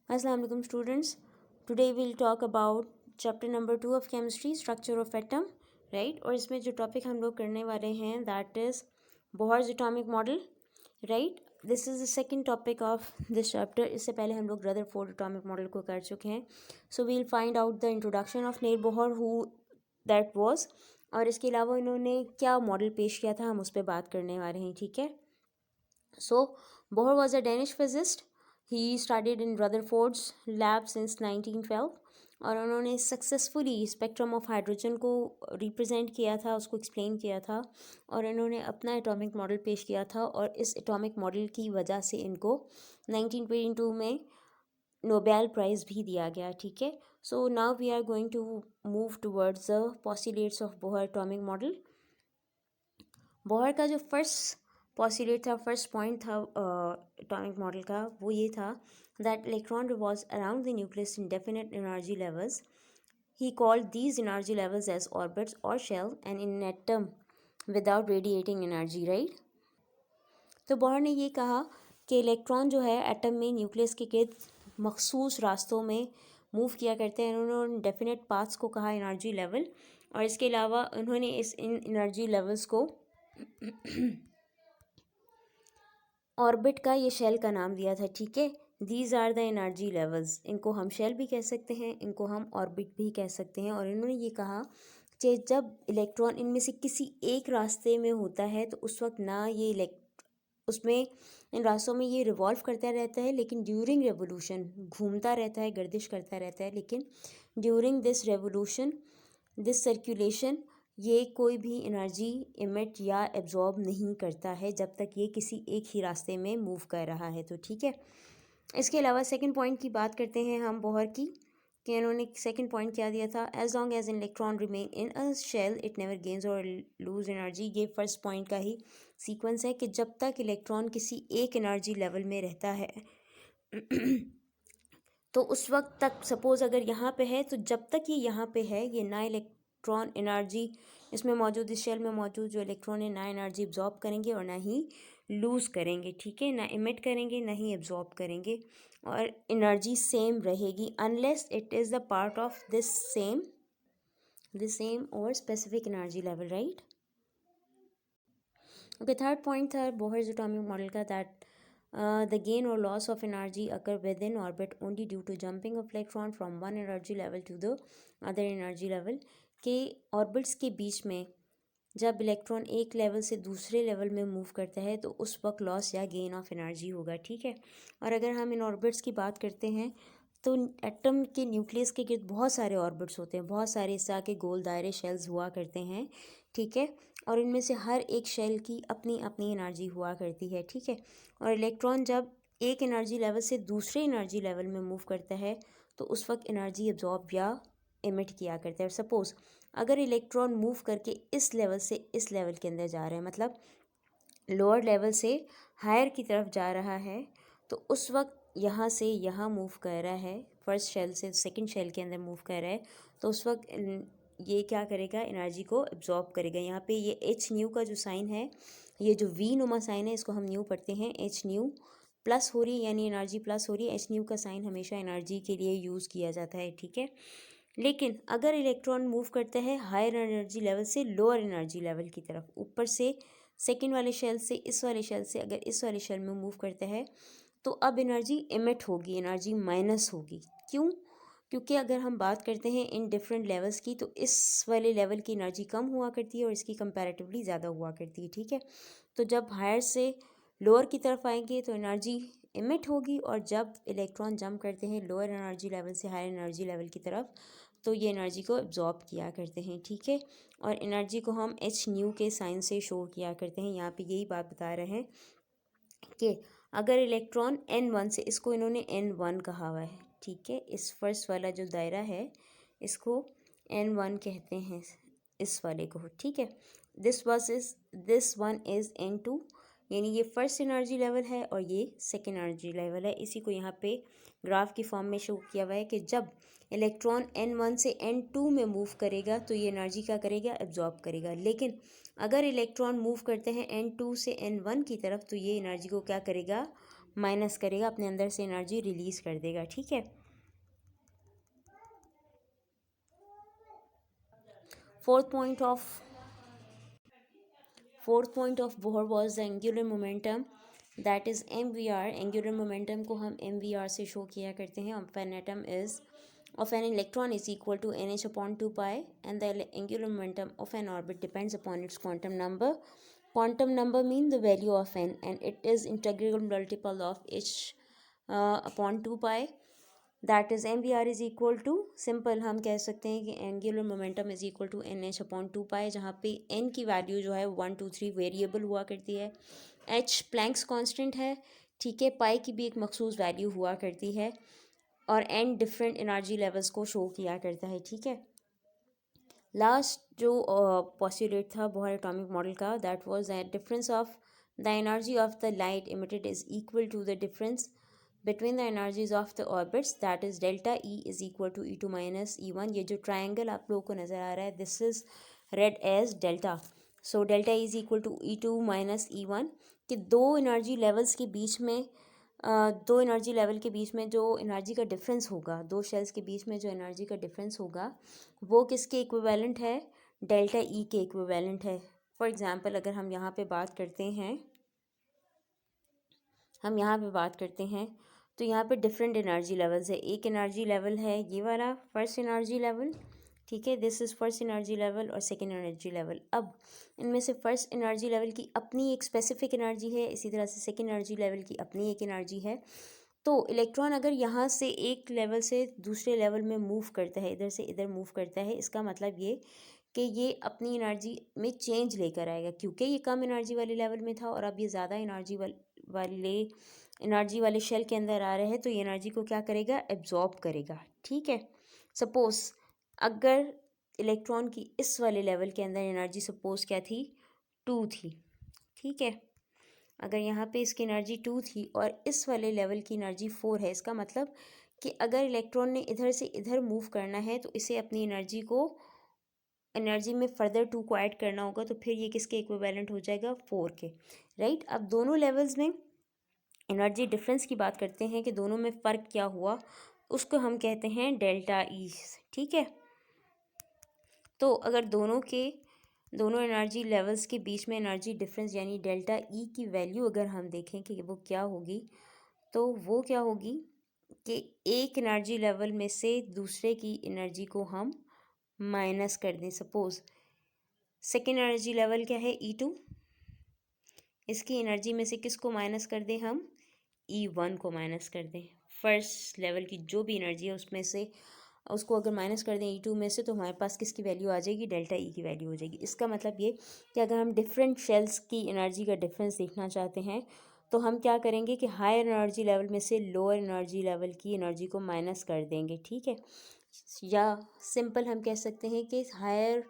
Assalamu alaikum students. Today we'll talk about chapter number 2 of chemistry, structure of atom, right? और इसमें जो topic हम लोग करने वाले हैं that is Bohr's atomic model, right? This is the second topic of this chapter. इससे पहले हम लोग Rutherford atomic model को कर चुके हैं. So we'll find out the introduction of Neil Bohr, who that was, और इसके अलावा इन्होंने क्या मॉडल पेश किया था हम उस पर बात करने वाले हैं, ठीक है. So Bohr was a Danish physicist. He studied in Rutherford's lab since 1912 और उन्होंने सक्सेसफुली स्पेक्ट्रम ऑफ हाइड्रोजन को रिप्रेजेंट किया था, उसको एक्सप्लेन किया था और इन्होंने अपना एटॉमिक मॉडल पेश किया था और इस एटॉमिक मॉडल की वजह से इनको 1922 में नोबेल प्राइज़ भी दिया गया, ठीक है. So now we are going to move towards the postulates of Bohr atomic model. Bohr का जो फर्स्ट पॉस्टुलेट था, फर्स्ट पॉइंट था एटॉमिक मॉडल का, वो ये था that electron revolves around the nucleus in definite energy levels. He called these energy levels as orbits और shell and in atom without radiating energy, right. तो Bohr ने ये कहा कि इलेक्ट्रॉन जो है एटम में न्यूक्लियस के गिर्द मखसूस रास्तों में मूव किया करते हैं. उन्होंने डेफिनेट पाथ्स को कहा एनर्जी लेवल और इसके अलावा उन्होंने इन एनर्जी लेवल्स को ऑर्बिट का ये शेल का नाम दिया था, ठीक है. These are the energy levels. इनको हम शेल भी कह सकते हैं, इनको हम ऑर्बिट भी कह सकते हैं. और इन्होंने ये कहा कि जब इलेक्ट्रॉन इनमें से किसी एक रास्ते में होता है तो उस वक्त ना ये उसमें इन रास्तों में ये रिवॉल्व करता रहता है, लेकिन ड्यूरिंग रेवोल्यूशन घूमता रहता है, गर्दिश करता रहता है, लेकिन during this revolution, this circulation, ये कोई भी एनर्जी इमिट या एब्जॉर्ब नहीं करता है जब तक ये किसी एक ही रास्ते में मूव कर रहा है, तो ठीक है. इसके अलावा सेकंड पॉइंट की बात करते हैं हम बोहर की, कि इन्होंने सेकंड पॉइंट क्या दिया था, as long as an electron remain in a shell it never gains और लूज एनर्जी. ये फर्स्ट पॉइंट का ही सीक्वेंस है कि जब तक इलेक्ट्रॉन किसी एक एनर्जी लेवल में रहता है तो उस वक्त तक, सपोज़ अगर यहाँ पे है तो जब तक ये यहाँ पे है ये ना इलेक्ट्रॉन एनर्जी इसमें मौजूद, इस शेल में मौजूद जो इलेक्ट्रॉन है ना एनर्जी एब्जॉर्ब करेंगे और ना ही लूज़ करेंगे, ठीक है. ना इमिट करेंगे ना ही एब्जॉर्ब करेंगे और एनर्जी सेम रहेगी unless it is the part of this same और specific energy level, right. Okay, third point था बोहर्स एटॉमिक मॉडल का, that the gain or loss of energy occur within orbit only due to jumping of electron from one energy level to the other energy level. के orbits के बीच में जब electron एक level से दूसरे level में move करता है तो उस वक्त लॉस या गेन ऑफ एनर्जी होगा, ठीक है. और अगर हम इन ऑर्बिट्स की बात करते हैं तो एटम के न्यूक्लियस के गिर्द बहुत सारे ऑर्बिट्स होते हैं, बहुत सारे इस तरह के गोल दायरे शेल्स हुआ करते हैं, ठीक है. और इनमें से हर एक शेल की अपनी अपनी एनर्जी हुआ करती है, ठीक है. और इलेक्ट्रॉन जब एक एनर्जी लेवल से दूसरे एनर्जी लेवल में मूव करता है तो उस वक्त एनर्जी एब्जॉर्ब या इमिट किया करता है. सपोज़ अगर इलेक्ट्रॉन मूव करके इस लेवल से इस लेवल के अंदर जा रहे हैं, मतलब लोअर लेवल से हायर की तरफ जा रहा है, तो उस वक्त यहाँ से यहाँ मूव कर रहा है, फर्स्ट शेल से सेकंड शेल के अंदर मूव कर रहा है, तो उस वक्त ये क्या करेगा, एनर्जी को एब्जॉर्ब करेगा. यहाँ पे ये एच न्यू का जो साइन है, ये जो वी नुमा साइन है, इसको हम न्यू पढ़ते हैं. एच न्यू प्लस हो रही है यानी एनर्जी प्लस हो रही है. एच न्यू का साइन हमेशा एनर्जी के लिए यूज़ किया जाता है, ठीक है. लेकिन अगर इलेक्ट्रॉन मूव करता है हायर एनर्जी लेवल से लोअर एनर्जी लेवल की तरफ, ऊपर से सेकेंड वाले शेल से इस वाले शेल से अगर इस वाले शेल में मूव करता है तो अब एनर्जी इमिट होगी, एनर्जी माइनस होगी. क्यों? क्योंकि अगर हम बात करते हैं इन डिफरेंट लेवल्स की तो इस वाले लेवल की एनर्जी कम हुआ करती है और इसकी कंपैरेटिवली ज़्यादा हुआ करती है, ठीक है. तो जब हायर से लोअर की तरफ आएंगे तो एनर्जी इमिट होगी और जब इलेक्ट्रॉन जंप करते हैं लोअर एनर्जी लेवल से हायर एनर्जी लेवल की तरफ तो ये एनर्जी को एब्जॉर्ब किया करते हैं, ठीक है. और एनर्जी को हम एच न्यू के साइन से शो किया करते हैं. यहाँ पे यही बात बता रहे हैं कि अगर इलेक्ट्रॉन N1 से, इसको इन्होंने N1 कहा हुआ है, ठीक है. इस फर्स्ट वाला जो दायरा है इसको N1 कहते हैं, इस वाले को, ठीक है. दिस वन इज़ N2, यानी ये फर्स्ट एनर्जी लेवल है और ये सेकेंड एनर्जी लेवल है. इसी को यहाँ पे ग्राफ की फॉर्म में शो किया हुआ है कि जब इलेक्ट्रॉन N1 से N2 में मूव करेगा तो ये एनर्जी क्या करेगा, एब्जॉर्ब करेगा. लेकिन अगर इलेक्ट्रॉन मूव करते हैं N2 से N1 की तरफ तो ये एनर्जी को क्या करेगा, माइनस करेगा, अपने अंदर से एनर्जी रिलीज़ कर देगा, ठीक है। Fourth point of Bohr was the angular momentum, that is MVR। Angular momentum को हम MVR से शो किया करते हैं। Of an atom is of an electron is equal to nh upon 2 pi, and the angular momentum of an orbit depends upon its quantum number. Quantum number means the value of n, and it is integral multiple of h upon 2 pi. That is MVR is equal to, simple हम कह सकते हैं कि angular momentum is equal to NH upon 2 pi, जहाँ पे n की value जो है 1 2 3 वेरिएबल हुआ करती है, h प्लैंक्स कांस्टेंट है, ठीक है, पाई की भी एक मखसूस वैल्यू हुआ करती है, और n डिफरेंट एनर्जी लेवल्स को शो किया करता है, ठीक है। लास्ट जो पॉस्टुलेट था बोहर एटॉमिक मॉडल का, that was that difference of the energy of the light emitted is equal to the difference between the energies of the orbits, that is delta E is equal to E2 minus E1। ये जो triangle आप लोगों को नज़र आ रहा है, this is red as delta. So delta E is equal to E2 minus E1, कि दो एनर्जी लेवल्स के बीच में दो एनर्जी लेवल के बीच में जो एनर्जी का डिफरेंस होगा, दो शेल्स के बीच में जो एनर्जी का डिफरेंस होगा, वो किसके इक्विवेलेंट है, डेल्टा E के इक्विवेलेंट है। फॉर एग्जांपल अगर हम यहाँ पे बात करते हैं, तो यहाँ पे डिफरेंट एनर्जी लेवल्स है। एक एनर्जी लेवल है ये वाला फर्स्ट एनर्जी लेवल, ठीक है, this is first energy level, और सेकेंड एनर्जी लेवल। अब इनमें से फर्स्ट एनर्जी लेवल की अपनी एक स्पेसिफिक एनर्जी है, इसी तरह से सेकेंड एनर्जी लेवल की अपनी एक एनर्जी है। तो इलेक्ट्रॉन अगर यहाँ से एक लेवल से दूसरे लेवल में मूव करता है, इधर से इधर मूव करता है, इसका मतलब ये कि ये अपनी एनर्जी में चेंज लेकर आएगा, क्योंकि ये कम एनर्जी वाले लेवल में था और अब ये ज़्यादा एनर्जी वाले शेल के अंदर आ रहे हैं, तो ये एनर्जी को क्या करेगा, एब्जॉर्ब करेगा, ठीक है। सपोज़ अगर इलेक्ट्रॉन की इस वाले लेवल के अंदर एनर्जी सपोज़ क्या थी, 2 थी, ठीक है। अगर यहाँ पे इसकी एनर्जी 2 थी और इस वाले लेवल की एनर्जी 4 है, इसका मतलब कि अगर इलेक्ट्रॉन ने इधर से इधर मूव करना है तो इसे अपनी एनर्जी में फर्दर 2 को ऐड करना होगा, तो फिर ये किसके इक्विवेलेंट हो जाएगा, 4 के, राइट। अब दोनों लेवल्स में एनर्जी डिफरेंस की बात करते हैं कि दोनों में फ़र्क क्या हुआ, उसको हम कहते हैं डेल्टा E, ठीक है। तो अगर दोनों एनर्जी लेवल्स के बीच में एनर्जी डिफरेंस यानी डेल्टा E की वैल्यू अगर हम देखें कि वो क्या होगी, तो वो क्या होगी कि एक एनर्जी लेवल में से दूसरे की एनर्जी को हम माइनस कर दें। सपोज़ सेकेंड एनर्जी लेवल क्या है, E2, इसकी एनर्जी में से किसको माइनस कर दें हम, E1 को माइनस कर दें। फर्स्ट लेवल की जो भी एनर्जी है उसमें से उसको अगर माइनस कर दें E2 में से, तो हमारे पास किसकी वैल्यू आ जाएगी, डेल्टा E की वैल्यू हो जाएगी। इसका मतलब ये कि अगर हम डिफरेंट शेल्स की एनर्जी का डिफरेंस देखना चाहते हैं, तो हम क्या करेंगे कि हायर एनर्जी लेवल में से लोअर एनर्जी लेवल की एनर्जी को माइनस कर देंगे, ठीक है। या सिंपल हम कह सकते हैं कि हायर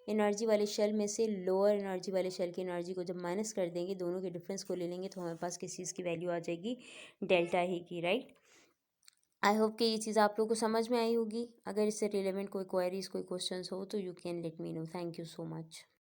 एनर्जी वाले शेल में से लोअर एनर्जी वाले शेल की एनर्जी को जब माइनस कर देंगे, दोनों के डिफरेंस को ले लेंगे, तो हमारे पास किस चीज़ की वैल्यू आ जाएगी, डेल्टा ही की, राइट। आई होप कि ये चीज़ आप लोगों को समझ में आई होगी। अगर इससे रिलेवेंट कोई क्वेरीज कोई क्वेश्चंस हो तो you can let me know. Thank you so much.